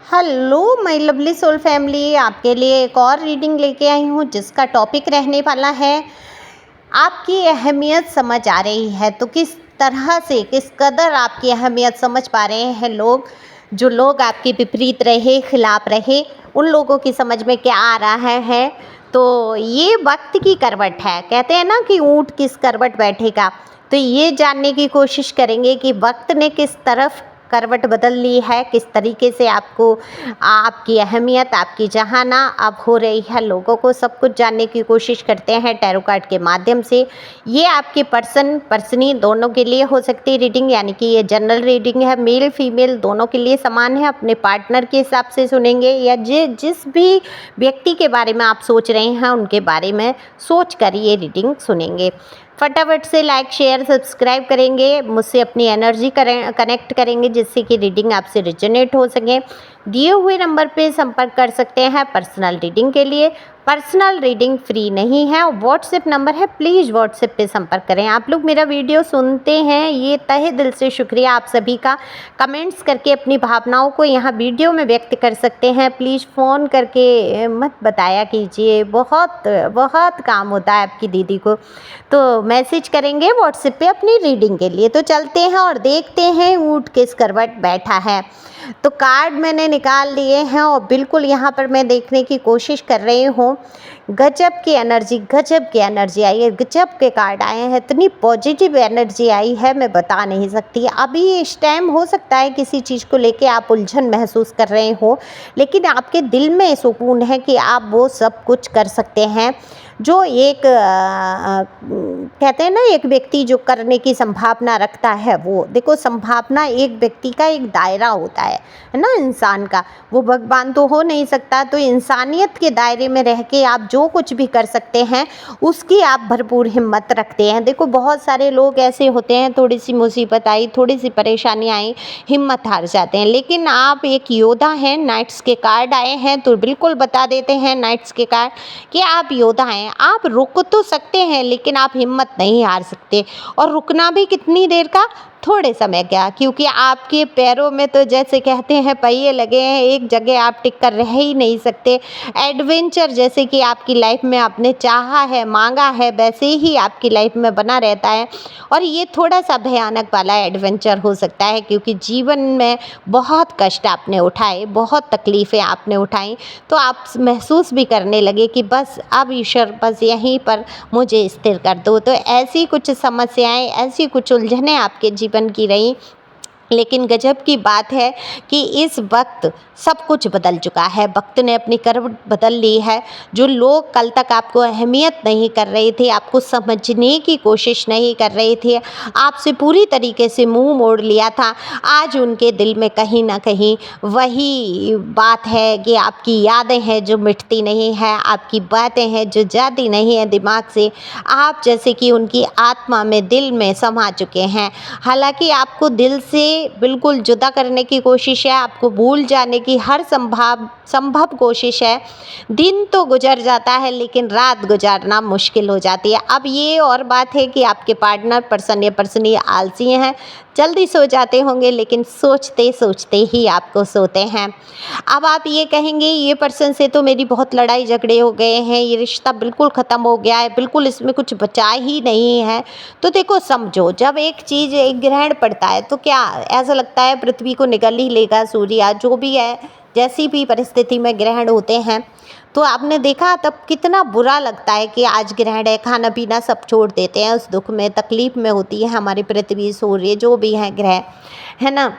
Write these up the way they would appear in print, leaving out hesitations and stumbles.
Hello my lovely soul family, आपके लिए एक और रीडिंग लेके आई हूँ जिसका टॉपिक रहने वाला है आपकी अहमियत समझ आ रही है तो किस तरह से किस कदर आपकी अहमियत समझ पा रहे हैं जो लोग आपके विपरीत रहे, खिलाफ रहे, उन लोगों की समझ में क्या आ रहा है। तो ये वक्त की करवट है, कहते हैं ना कि ऊँट किस करवट बैठेगा। तो ये जानने की कोशिश करेंगे कि वक्त ने किस तरफ करवट बदल ली है, किस तरीके से आपको आपकी अहमियत, आपकी जहाना अब हो रही है। लोगों को सब कुछ जानने की कोशिश करते हैं टैरो कार्ड के माध्यम से। ये आपके पर्सनी दोनों के लिए हो सकती है रीडिंग, यानी कि ये जनरल रीडिंग है, मेल फीमेल दोनों के लिए समान है। अपने पार्टनर के हिसाब से सुनेंगे या जिस भी व्यक्ति के बारे में आप सोच रहे हैं उनके बारे में सोच कर ये रीडिंग सुनेंगे। फटाफट से लाइक शेयर सब्सक्राइब करेंगे, मुझसे अपनी एनर्जी कनेक्ट करेंगे जिससे कि रीडिंग आपसे रिजोनेट हो सके। दिए हुए नंबर पे संपर्क कर सकते हैं पर्सनल रीडिंग के लिए। पर्सनल रीडिंग फ्री नहीं है, व्हाट्सएप नंबर है, प्लीज़ व्हाट्सएप पे संपर्क करें। आप लोग मेरा वीडियो सुनते हैं, ये तहे दिल से शुक्रिया आप सभी का। कमेंट्स करके अपनी भावनाओं को यहाँ वीडियो में व्यक्त कर सकते हैं, प्लीज़ फ़ोन करके मत बताया कीजिए, बहुत बहुत काम होता है आपकी दीदी को। तो मैसेज करेंगे व्हाट्सएप पे अपनी रीडिंग के लिए। तो चलते हैं और देखते हैं ऊँट किस करवट बैठा है। तो कार्ड मैंने निकाल लिए हैं और बिल्कुल यहाँ पर मैं देखने की कोशिश कर रही हूँ। गजब की एनर्जी आई है, गजब के कार्ड आए हैं, इतनी पॉजिटिव एनर्जी आई है मैं बता नहीं सकती। अभी इस टाइम हो सकता है किसी चीज़ को लेके आप उलझन महसूस कर रहे हो, लेकिन आपके दिल में सुकून है कि आप वो सब कुछ कर सकते हैं जो एक कहते हैं ना, एक व्यक्ति जो करने की संभावना रखता है। वो देखो, संभावना एक व्यक्ति का एक दायरा होता है ना, इंसान का। वो भगवान तो हो नहीं सकता, तो इंसानियत के दायरे में रह के आप जो कुछ भी कर सकते हैं उसकी आप भरपूर हिम्मत रखते हैं। देखो, बहुत सारे लोग ऐसे होते हैं, थोड़ी सी मुसीबत आई, थोड़ी सी परेशानी आई, हिम्मत हार जाते हैं, लेकिन आप एक योद्धा हैं। नाइट्स के कार्ड आए हैं तो बिल्कुल बता देते हैं नाइट्स के कार्ड कि आप योद्धा हैं। आप रुक तो सकते हैं लेकिन आप हिम्मत नहीं हार सकते, और रुकना भी कितनी देर का, थोड़े समय का, क्योंकि आपके पैरों में तो जैसे कहते हैं पहिए लगे हैं, एक जगह आप टिक कर रह ही नहीं सकते। एडवेंचर जैसे कि आपकी लाइफ में आपने चाहा है, मांगा है, वैसे ही आपकी लाइफ में बना रहता है। और ये थोड़ा सा भयानक वाला एडवेंचर हो सकता है क्योंकि जीवन में बहुत कष्ट आपने उठाए, बहुत तकलीफ़ें आपने उठाई, तो आप महसूस भी करने लगे कि बस अब ईश्वर बस यहीं पर मुझे स्थिर कर दो। तो ऐसी कुछ समस्याएं, ऐसी कुछ उलझनें आपके जीवन की रही, लेकिन गजब की बात है कि इस वक्त सब कुछ बदल चुका है। वक्त ने अपनी करवट बदल ली है। जो लोग कल तक आपको अहमियत नहीं कर रहे थे, आपको समझने की कोशिश नहीं कर रहे थे, आपसे पूरी तरीके से मुंह मोड़ लिया था, आज उनके दिल में कहीं ना कहीं वही बात है कि आपकी यादें हैं जो मिटती नहीं है, आपकी बातें हैं जो जाती नहीं है दिमाग से। आप जैसे कि उनकी आत्मा में, दिल में समा चुके हैं। हालांकि आपको दिल से बिल्कुल जुदा करने की कोशिश है, आपको भूल जाने की हर संभव कोशिश है। दिन तो गुजर जाता है लेकिन रात गुजारना मुश्किल हो जाती है। अब ये और बात है कि आपके पार्टनर पर्सन या पर्सनी आलसी हैं, जल्दी सो जाते होंगे लेकिन सोचते सोचते ही आपको सोते हैं। अब आप ये कहेंगे ये पर्सन से तो मेरी बहुत लड़ाई झगड़े हो गए हैं, ये रिश्ता बिल्कुल ख़त्म हो गया है, बिल्कुल इसमें कुछ बचा ही नहीं है। तो देखो, समझो, जब एक चीज़, एक ग्रहण पड़ता है तो क्या ऐसा लगता है पृथ्वी को निगल ही लेगा, सूर्य जो भी है, जैसी भी परिस्थिति में ग्रहण होते हैं तो आपने देखा तब कितना बुरा लगता है कि आज ग्रहण है, खाना पीना सब छोड़ देते हैं, उस दुख में, तकलीफ़ में होती है हमारी पृथ्वी, सूर्य जो भी हैं ग्रह, है ना।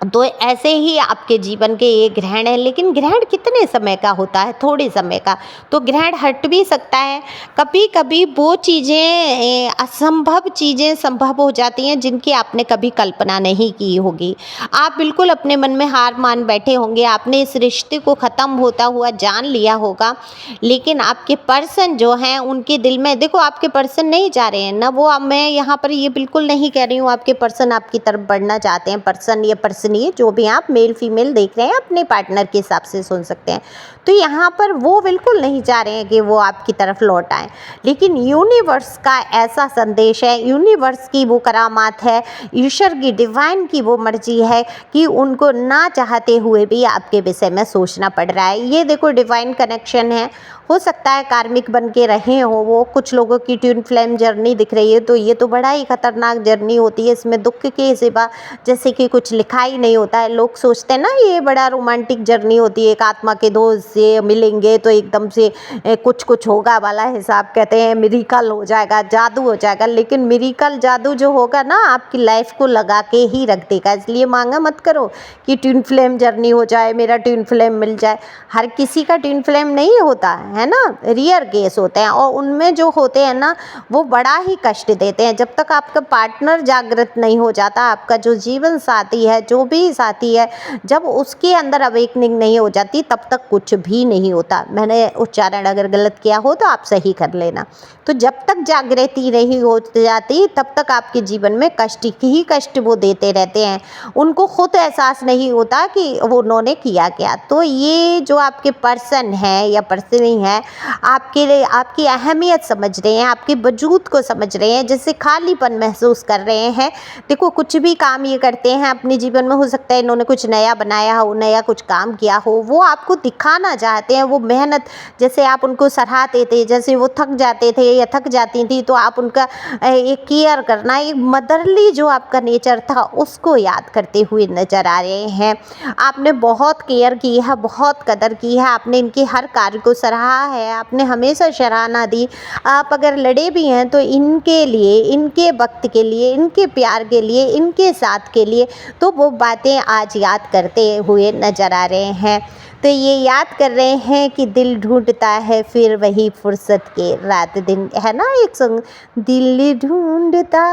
तो ऐसे ही आपके जीवन के ये ग्रहण है, लेकिन ग्रहण कितने समय का होता है, थोड़े समय का। तो ग्रहण हट भी सकता है। कभी कभी वो चीज़ें, असंभव चीज़ें संभव हो जाती हैं जिनकी आपने कभी कल्पना नहीं की होगी। आप बिल्कुल अपने मन में हार मान बैठे होंगे, आपने इस रिश्ते को ख़त्म होता हुआ जान लिया होगा, लेकिन आपके पर्सन जो हैं उनके दिल में, देखो, आपके पर्सन नहीं जा रहे हैं ना, वो, अब मैं यहाँ पर ये बिल्कुल नहीं कह रही हूँ आपके पर्सन आपकी तरफ बढ़ना चाहते हैं, पर्सन या पर्सन सुनिए, जो भी आप मेल फीमेल देख रहे हैं अपने पार्टनर के हिसाब से सुन सकते हैं। तो यहाँ पर वो बिल्कुल नहीं चाह रहे हैं कि वो आपकी तरफ लौट आएँ, लेकिन यूनिवर्स का ऐसा संदेश है, यूनिवर्स की वो करामात है, ईश्वर की डिवाइन की वो मर्जी है कि उनको ना चाहते हुए भी आपके विषय में सोचना पड़ रहा है। ये देखो डिवाइन कनेक्शन है, हो सकता है कार्मिक बन के रहे हो वो। कुछ लोगों की ट्विन फ्लेम जर्नी दिख रही है, तो ये तो बड़ा ही खतरनाक जर्नी होती है। इसमें दुख के सिवा जैसे कि कुछ लिखा ही नहीं होता है। लोग सोचते हैं ना ये बड़ा रोमांटिक जर्नी होती है, एक आत्मा के दोस्त से मिलेंगे तो एकदम से कुछ कुछ होगा वाला हिसाब, कहते हैं मिरेकल हो जाएगा, जादू हो जाएगा। लेकिन मिरेकल जादू जो होगा ना आपकी लाइफ को लगा के ही रख देगा। इसलिए मांगा मत करो कि ट्विन फ्लेम जर्नी हो जाए, मेरा ट्विन फ्लेम मिल जाए। हर किसी का ट्विन फ्लेम नहीं होता है ना, रेयर केस होते हैं, और उनमें जो होते हैं ना वो बड़ा ही कष्ट देते हैं। जब तक आपका पार्टनर जागृत नहीं हो जाता, आपका जो जीवन साथी है, जो भी साथी है, जब उसके अंदर अवेकनिंग नहीं हो जाती तब तक कुछ भी नहीं होता। मैंने उच्चारण अगर गलत किया हो तो आप सही कर लेना। तो जब तक जागृति नहीं हो जाती तब तक आपके जीवन में कष्ट ही कष्ट वो देते रहते हैं। उनको खुद एहसास नहीं होता कि वो उन्होंने किया क्या। तो ये जो आपके पर्सन है या पर्सनी है, आपके लिए आपकी अहमियत समझ रहे हैं, आपके वजूद को समझ रहे हैं, जिससे खालीपन महसूस कर रहे हैं। देखो कुछ भी काम ये करते हैं अपने जीवन में, हो सकता है इन्होंने कुछ नया बनाया हो, नया कुछ काम किया हो, वो आपको दिखाना चाहते हैं। वो मेहनत, जैसे आप उनको सराहते थे, जैसे वो थक जाते थे या थक जाती थी तो आप उनका एक केयर करना, एक मदरली जो आपका नेचर था उसको याद करते हुए नज़र आ रहे हैं। आपने बहुत केयर की है, बहुत कदर की है, आपने इनके हर कार्य को सराहा है, आपने हमेशा सराहना दी। आप अगर लड़े भी हैं तो इनके लिए, इनके वक्त के लिए, इनके प्यार के लिए, इनके साथ के लिए, तो वो बातें आज याद करते हुए नज़र आ रहे हैं। तो ये याद कर रहे हैं कि दिल ढूंढता है फिर वही फुर्सत के रात दिन, है ना एक सॉन्ग, दिल ढूंढता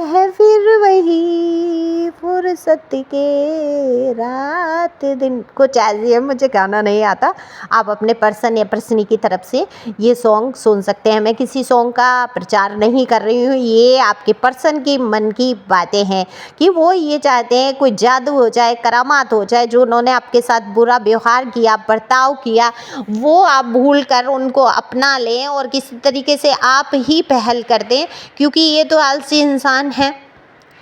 है फिर वही फुर्सत के रात दिन। कुछ ऐसी है, मुझे गाना नहीं आता। आप अपने पर्सन या पर्सनी की तरफ से ये सॉन्ग सुन सकते हैं। मैं किसी सॉन्ग का प्रचार नहीं कर रही हूँ, ये आपके पर्सन की मन की बातें हैं कि वो ये चाहते हैं कोई जादू हो जाए, करामात हो जाए। जो उन्होंने आपके साथ बुरा व्यवहार किया, बर्ताव किया, वो आप भूल कर उनको अपना लें और किसी तरीके से आप ही पहल कर दें, क्योंकि ये तो आलसी इंसान है,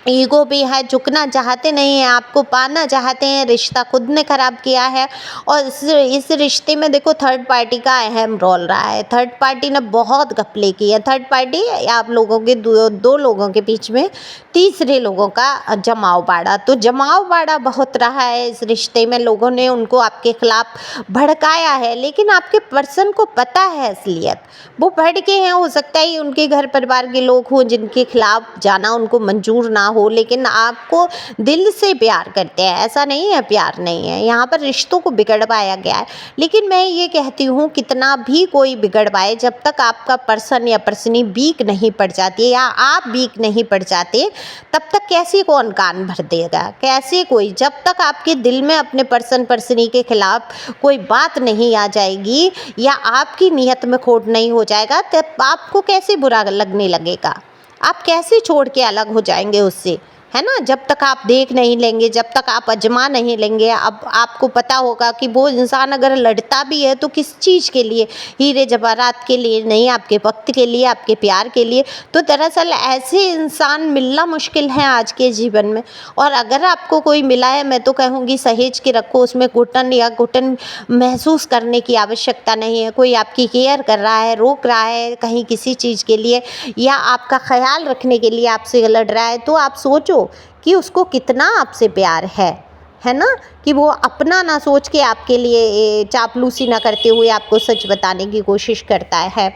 ईगो भी है, झुकना चाहते नहीं हैं, आपको पाना चाहते हैं। रिश्ता खुद ने ख़राब किया है और इस रिश्ते में देखो थर्ड पार्टी का अहम रोल रहा है। थर्ड पार्टी ने बहुत घपले किए। थर्ड पार्टी आप लोगों के दो लोगों के बीच में तीसरे लोगों का जमाव बाड़ा, तो जमाव बाड़ा बहुत रहा है इस रिश्ते में। लोगों ने उनको आपके खिलाफ भड़काया है, लेकिन आपके पर्सन को पता है असलियत, वो भड़के हैं। हो सकता है उनके घर परिवार के लोग हों जिनके खिलाफ जाना उनको मंजूर ना हो, लेकिन आपको दिल से प्यार करते हैं। ऐसा नहीं है प्यार नहीं है, यहाँ पर रिश्तों को बिगड़वाया गया है। लेकिन मैं ये कहती हूँ कितना भी कोई बिगड़वाए, जब तक आपका पर्सन या पर्सनी वीक नहीं पड़ जाती या आप वीक नहीं पड़ जाते, तब तक कैसे कौन कान भर देगा, कैसे कोई। जब तक आपके दिल में अपने पर्सन पर्सनी के खिलाफ कोई बात नहीं आ जाएगी या आपकी नीयत में खोट नहीं हो जाएगा, तब आपको कैसे बुरा लगने लगेगा, आप कैसे छोड़ के अलग हो जाएंगे उससे, है ना। जब तक आप देख नहीं लेंगे, जब तक आप आजमा नहीं लेंगे, अब आपको पता होगा कि वो इंसान अगर लड़ता भी है तो किस चीज़ के लिए, हीरे जवाहरात के लिए नहीं, आपके वक्त के लिए, आपके प्यार के लिए। तो दरअसल ऐसे इंसान मिलना मुश्किल है आज के जीवन में। और अगर आपको कोई मिला है, मैं तो कहूँगी सहेज के रखो, उसमें घुटन या घुटन महसूस करने की आवश्यकता नहीं है। कोई आपकी केयर कर रहा है, रोक रहा है कहीं किसी चीज़ के लिए या आपका ख्याल रखने के लिए आपसे लड़ रहा है, तो आप सोचो कि उसको कितना आपसे प्यार है ना, कि वो अपना ना सोच के आपके लिए चापलूसी ना करते हुए आपको सच बताने की कोशिश करता है।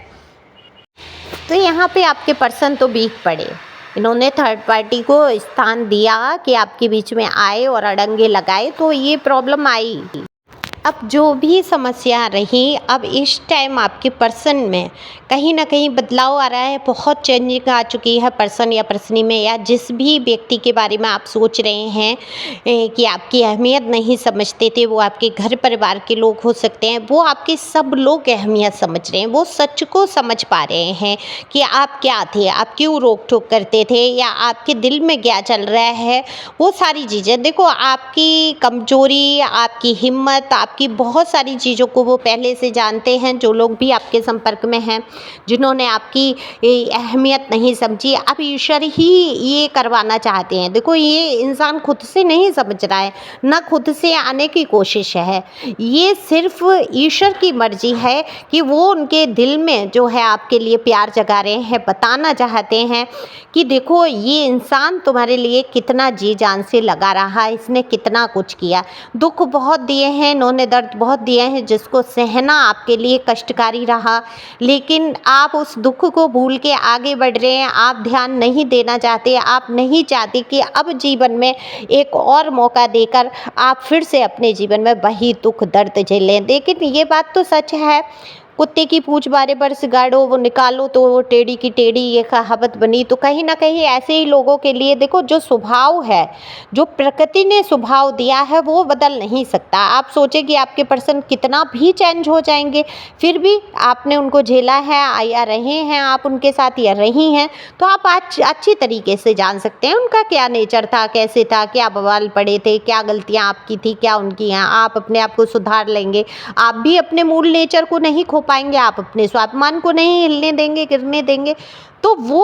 तो यहाँ पे आपके पर्सन तो वीक पड़े, इन्होंने थर्ड पार्टी को स्थान दिया कि आपके बीच में आए और अड़ंगे लगाए, तो ये प्रॉब्लम आई। अब जो भी समस्या रही, अब इस टाइम आपके पर्सन में कहीं न कहीं बदलाव आ रहा है, बहुत चेंजिंग आ चुकी है पर्सन या पर्सनी में, या जिस भी व्यक्ति के बारे में आप सोच रहे हैं कि आपकी अहमियत नहीं समझते थे, वो आपके घर परिवार के लोग हो सकते हैं, वो आपके सब लोग अहमियत समझ रहे हैं, वो सच को समझ पा रहे हैं कि आप क्या थे, आप क्यों रोक-टोक करते थे, या आपके दिल में क्या चल रहा है, वो सारी चीज़ें। देखो, आपकी कमज़ोरी, आपकी हिम्मत, आपकी बहुत सारी चीज़ों को वो पहले से जानते हैं, जो लोग भी आपके संपर्क में हैं, जिन्होंने आपकी अहमियत नहीं समझी। अब ईश्वर ही ये करवाना चाहते हैं। देखो, ये इंसान खुद से नहीं समझ रहा है, ना खुद से आने की कोशिश है। ये सिर्फ ईश्वर की मर्जी है कि वो उनके दिल में जो है आपके लिए प्यार जगा रहे हैं, बताना चाहते हैं कि देखो, ये इंसान तुम्हारे लिए कितना जी जान से लगा रहा, इसने कितना कुछ किया, दुख बहुत दिए हैं इन्होंने, दर्द बहुत दिए हैं, जिसको सहना आपके लिए कष्टकारी रहा, लेकिन आप उस दुख को भूल के आगे बढ़ रहे हैं। आप ध्यान नहीं देना चाहते, आप नहीं चाहते कि अब जीवन में एक और मौका देकर आप फिर से अपने जीवन में वही दुख दर्द झेलें। लेकिन ये बात तो सच है, कुत्ते की पूंछ बारे बरस गाड़ो, वो निकालो तो वो टेढ़ी की टेढ़ी, ये कहावत बनी। तो कहीं ना कहीं ऐसे ही लोगों के लिए देखो, जो स्वभाव है, जो प्रकृति ने स्वभाव दिया है, वो बदल नहीं सकता। आप सोचे कि आपके पर्सन कितना भी चेंज हो जाएंगे, फिर भी आपने उनको झेला है या रहे हैं आप उनके साथ या रही हैं, तो आप आज अच्छी तरीके से जान सकते हैं उनका क्या नेचर था, कैसे था, क्या बवाल पड़े थे, क्या गलतियाँ आपकी थी, क्या उनकी हैं। आप अपने आप को सुधार लेंगे। आप भी अपने मूल नेचर को नहीं खो पाएंगे, आप अपने स्वाभिमान को नहीं हिलने देंगे, गिरने देंगे। तो वो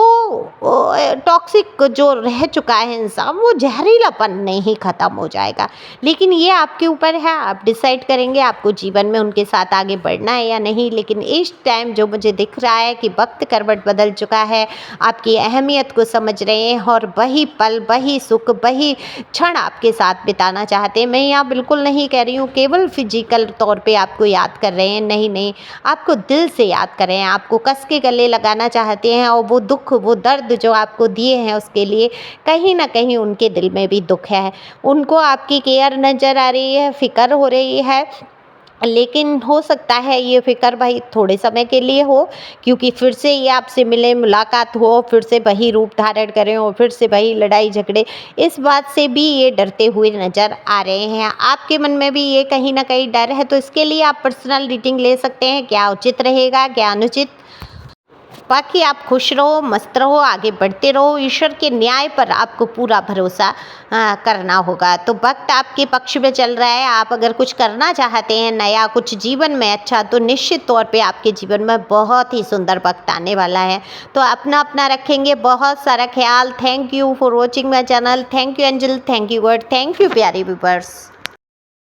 टॉक्सिक जो रह चुका है इंसान, वो जहरीलापन नहीं ख़त्म हो जाएगा। लेकिन ये आपके ऊपर है, आप डिसाइड करेंगे आपको जीवन में उनके साथ आगे बढ़ना है या नहीं। लेकिन इस टाइम जो मुझे दिख रहा है कि वक्त करवट बदल चुका है, आपकी अहमियत को समझ रहे हैं और वही पल, वही सुख, वही क्षण आपके साथ बिताना चाहते हैं। मैं यहाँ बिल्कुल नहीं कह रही हूँ केवल फिजिकल तौर पे आपको याद कर रहे हैं, नहीं नहीं, आपको दिल से याद कर रहे हैं, आपको कस के गले लगाना चाहते हैं। और वो दुख, वो दर्द जो आपको दिए हैं, उसके लिए कहीं ना कहीं उनके दिल में भी दुख है। उनको आपकी केयर नज़र आ रही है, फिक्र हो रही है, लेकिन हो सकता है ये फ़िक्र भाई थोड़े समय के लिए हो, क्योंकि फिर से ये आपसे मिले, मुलाकात हो, फिर से वही रूप धारण करें और फिर से वही लड़ाई झगड़े, इस बात से भी ये डरते हुए नज़र आ रहे हैं। आपके मन में भी ये कहीं ना कहीं डर है, तो इसके लिए आप पर्सनल रीडिंग ले सकते हैं, क्या उचित रहेगा, क्या अनुचित। बाकी आप खुश रहो, मस्त रहो, आगे बढ़ते रहो। ईश्वर के न्याय पर आपको पूरा भरोसा करना होगा। तो वक्त आपके पक्ष में चल रहा है। आप अगर कुछ करना चाहते हैं नया, कुछ जीवन में अच्छा, तो निश्चित तौर पे आपके जीवन में बहुत ही सुंदर वक्त आने वाला है। तो अपना अपना रखेंगे बहुत सारा ख्याल। Thank you for watching my channel. Thank you angel, thank you God, thank you प्यारे व्यूअर्स।